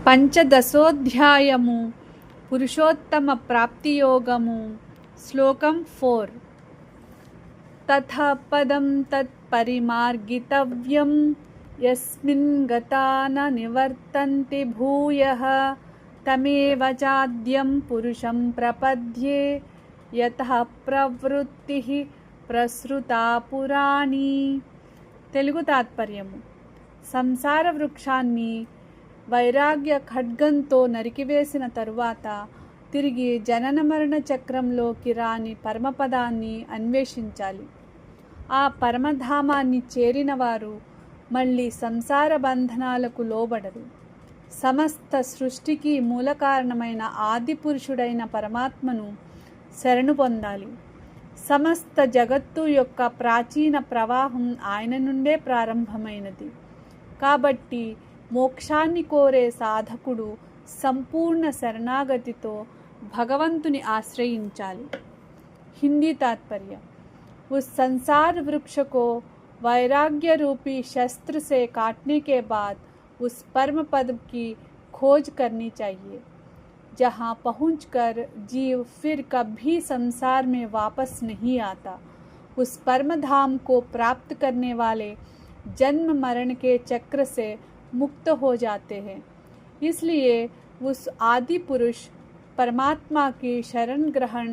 పంచదశోధ్యాయము పురుషోత్తమ ప్రాప్తియోగము శ్లోకం 4 తథా పదం తత్పరిమార్గితవ్యం యస్మిన్ గతా న నివర్తంతి భూయః తమేవ చాద్యం పురుషం ప్రపద్యే యతః ప్రవృత్తిః ప్రసృతా పురాణి. తెలుగు తాత్పర్యము: సంసార వృక్షాన్ని వైరాగ్య ఖడ్గంతో నరికివేసిన తరువాత తిరిగి జనన మరణ చక్రంలోకి రాని పరమపదాన్ని అన్వేషించాలి. ఆ పరమధామాన్ని చేరిన వారు మళ్ళీ సంసార బంధనాలకు లోబడరు. సమస్త సృష్టికి మూల కారణమైన ఆది పురుషుడైన పరమాత్మను శరణు పొందాలి. సమస్త జగత్తు యొక్క ప్రాచీన ప్రవాహం ఆయన నుండే ప్రారంభమైనది. కాబట్టి మోక్షాన్ని కోరే సాధకుడు సంపూర్ణ శరణాగతితో భగవంతుని ఆశ్రయించాలి. హిందీ तात्पर्य: उस संसार वृक्ष को वैराग्य रूपी शस्त्र से काटने के बाद उस परम पद की खोज करनी चाहिए, जहाँ पहुंचकर जीव फिर कभी संसार में वापस नहीं आता. उस परम धाम को प्राप्त करने वाले जन्म मरण के चक्र से मुक्त हो जाते हैं. इसलिए उस आदि पुरुष परमात्मा की शरण ग्रहण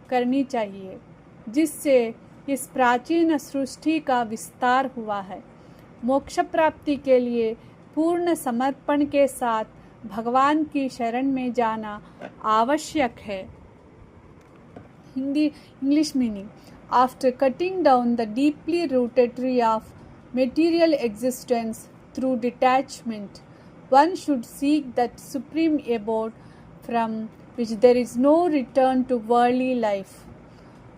करनी चाहिए, जिससे इस प्राचीन सृष्टि का विस्तार हुआ है. मोक्ष प्राप्ति के लिए पूर्ण समर्पण के साथ भगवान की शरण में जाना आवश्यक है. Hindi English meaning: after cutting down the deeply rooted tree of material existence through detachment, one should seek that supreme abode from which there is no return to worldly life.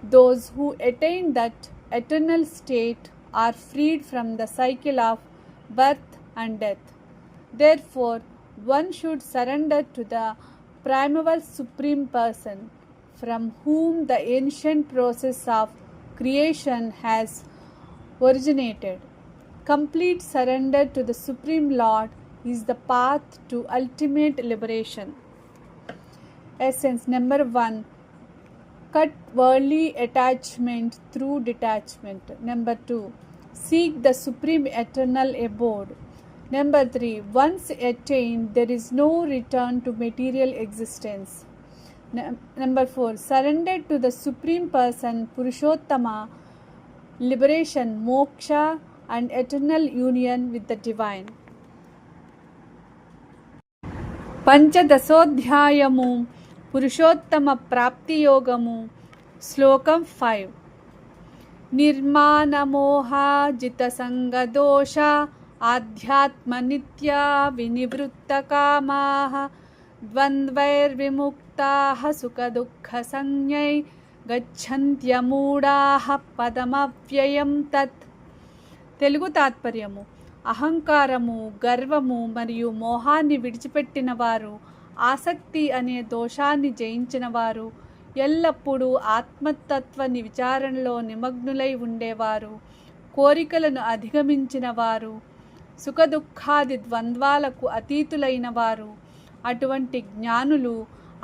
Those who attain that eternal state are freed from the cycle of birth and death. Therefore, one should surrender to the primeval supreme person, from whom the ancient process of creation has originated. Complete surrender to the Supreme Lord is the path to ultimate liberation. Essence: number 1, cut worldly attachment through detachment. Number 2, seek the supreme eternal abode. Number 3, once attained, there is no return to material existence. Number 4, surrender to the supreme person Purushottama, liberation, moksha and eternal union with the divine. పంచదశోధ్యాయము పురుషోత్తమ ప్రాప్తియోగము శ్లోకం 5 నిర్మాణమోహాజితసంగదోష ఆధ్యాత్మనిత్యా వినివృత్తకామాః ద్వంద్వైర్విముక్తాః సుఖదుఃఖసంజ్ఞై గచ్చంత్యమూఢాః పదమవ్యయం తత్. తెలుగు తాత్పర్యము: అహంకారము, గర్వము మరియు మోహాన్ని విడిచిపెట్టిన వారు, ఆసక్తి అనే దోషాన్ని జయించిన వారు, ఎల్లప్పుడూ ఆత్మతత్వ విచారణలో నిమగ్నులై ఉండేవారు, కోరికలను అధిగమించిన వారు, సుఖదుఖాది ద్వంద్వాలకు అతీతులైన వారు, అటువంటి జ్ఞానులు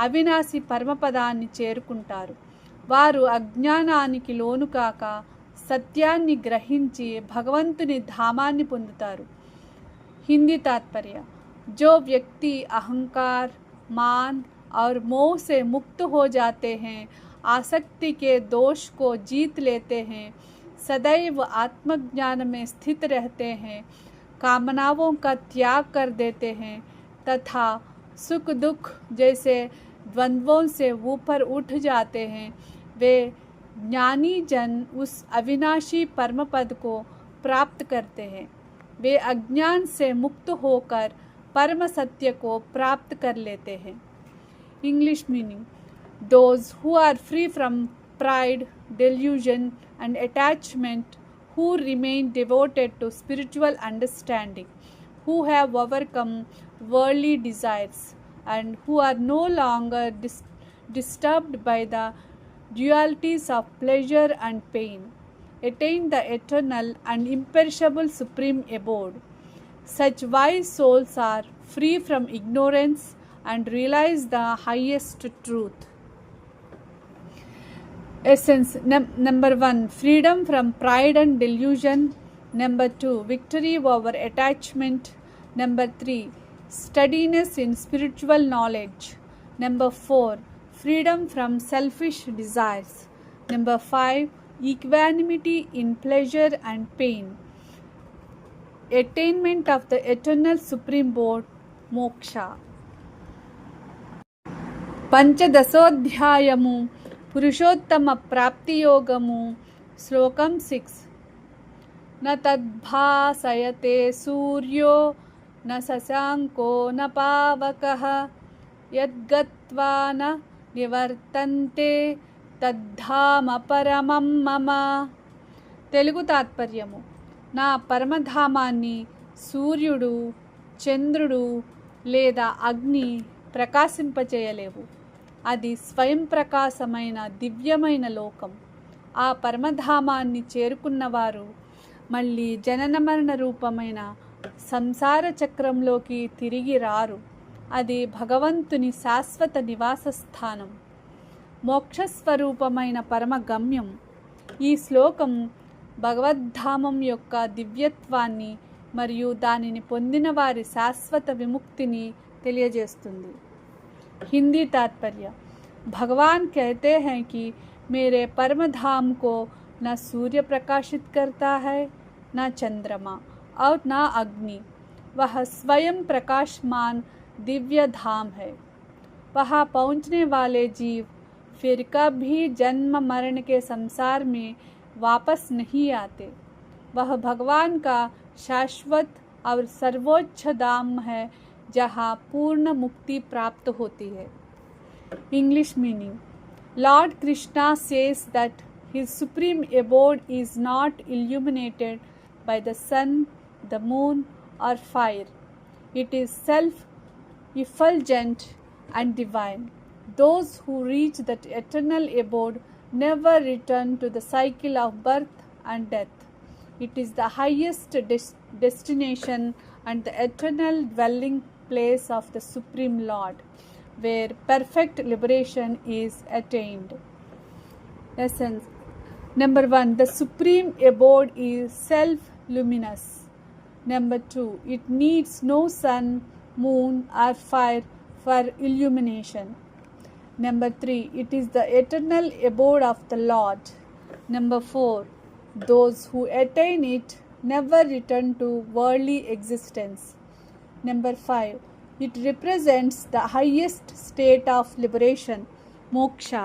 అవినాశి పరమపదాన్ని చేరుకుంటారు. వారు అజ్ఞానానికి లోను కాక సత్యాన్ని గ్రహించి భగవంతుని ధామాన్ని పొందుతారు. హిందీ तात्पर्य: जो व्यक्ति अहंकार, मान और मोह से मुक्त हो जाते हैं, आसक्ति के दोष को जीत लेते हैं, सदैव आत्मज्ञान में स्थित रहते हैं, कामनाओं का त्याग कर देते हैं तथा सुख दुख जैसे द्वंद्वों से ऊपर उठ जाते हैं, वे ज्ञानी जन उस अविनाशी परम पद को प्राप्त करते हैं. वे अज्ञान से मुक्त होकर परम सत्य को प्राप्त कर लेते हैं. English meaning: those who are free from pride, delusion and attachment, who remain devoted to spiritual understanding, who have overcome worldly desires, and who are no longer disturbed by the dualities of pleasure and pain, attain the eternal and imperishable supreme abode. Such wise souls are free from ignorance and realize the highest truth. Essence. Number 1, freedom from pride and delusion. Number 2, victory over attachment. Number 3, steadiness in spiritual knowledge. Number 4, freedom from selfish desires. Number 5, equanimity in pleasure and pain. Attainment of the eternal supreme board, moksha. పంచదశోధ్యాయము పురుషోత్తమ ప్రాప్తి యోగము. శ్లోకం 6. న తద్భాసయతే సూర్యో న శశాంకో న పావకః యద్గత్వా న నివర్తంతే తద్ధామ పరమం మమ. తెలుగు తాత్పర్యము. నా పరమధామాన్ని సూర్యుడు, చంద్రుడు లేదా అగ్ని ప్రకాశింపచేయలేవు. అది స్వయం ప్రకాశమైన దివ్యమైన లోకం. ఆ పరమధామాన్ని చేరుకున్నవారు మళ్ళీ జనన మరణ రూపమైన సంసార చక్రంలోకి తిరిగి రారు. అది భగవంతుని శాశ్వత నివాస స్థానం, మోక్షస్వరూపమైన పరమ గమ్యం. ఈ శ్లోకం భగవద్ధామం యొక్క దివ్యత్వాన్ని మరియు దానిని పొందిన వారి శాశ్వత విముక్తిని తెలియజేస్తుంది. हिंदी तात्पर्य. भगवान कहते हैं कि मेरे परम धाम को न सूर्य प्रकाशित करता है, न चंद्रमा और न अग्नि. वह स्वयं प्रकाशमान दिव्य धाम है. वहाँ पहुँचने वाले जीव फिर कभी जन्म मरण के संसार में वापस नहीं आते. वह भगवान का शाश्वत और सर्वोच्च धाम है जहाँ पूर्ण मुक्ति प्राप्त होती है. English meaning. Lord Krishna says that his supreme abode is not illuminated by the sun, the moon or fire. It is self-effulgent and divine. Those who reach that eternal abode never return to the cycle of birth and death. It is the highest destination and the eternal dwelling place of the Supreme Lord, where perfect liberation is attained. Essence. Number 1, the supreme abode is self-luminous. Number 2, it needs no sun, moon or fire for illumination. Number 3, it is the eternal abode of the Lord. Number 4, those who attain it never return to worldly existence. Number 5, it represents the highest state of liberation, moksha.